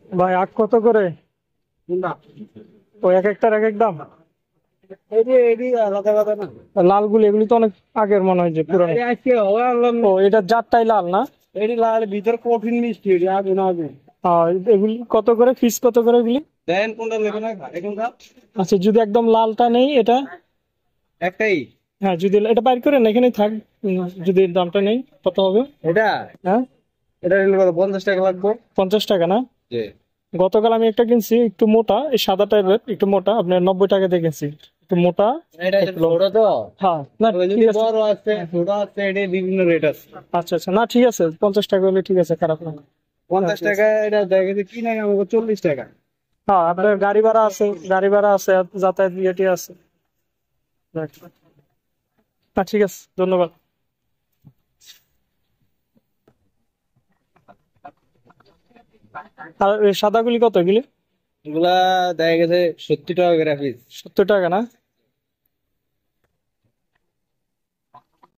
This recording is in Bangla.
ভাই আখ কত করে? ও এক একটার এক এক দাম। লালগুলি এগুলি তো অনেক আগের মনে হয় যে পুরানো। ও এটা জাতটাই লাল না? এটি লাল ভিতর কঠিন মিষ্টি, এটি আগুন আগুন। এগুলি কত করে পিস, কত করে এগুলি? দেন কোনটা নেবে না এখনকার? আচ্ছা, যদি একদম লালটা নেই এটা? একটাই। হ্যাঁ, যদি এটা বাইর করেন এখানেই থাক। যদি দামটা নেই কত হবে? এটা হ্যাঁ, এটা নিলে কত, 50 টাকা লাগবে? 50 টাকা না? জি। গতকাল আমি একটা কিনছি একটু মোটা, এই সাদা টাইপের একটু মোটা, আপনার 90 টাকা দিয়ে কিনছি, একটু মোটা। এটা একটু ছোট তো। হ্যাঁ, না ওই যদি ঠিক আছে। বড় আছে ছোট আছে, এটা বিভিন্ন রেট আছে। আচ্ছা আচ্ছা, না ঠিক আছে, 50 টাকা হলে ঠিক আছে, খারাপ না। হ্যাঁ, পঞ্চাশ ঠিক আছে। টাকা এটা দেখে যে কিনে আমাকে 40 টাকা। হ্যাঁ, আপনার গাড়ি ভাড়া আছে, গাড়ি ভাড়া আছে, যাতায়াত ইয়েটি আছে। যাক। ঠিক আছে, ধন্যবাদ। আর এই সাদাগুলি কত এগুলি? এগুলা দেখা গেছে 70 টাকা করে পিস। 70 টাকা না?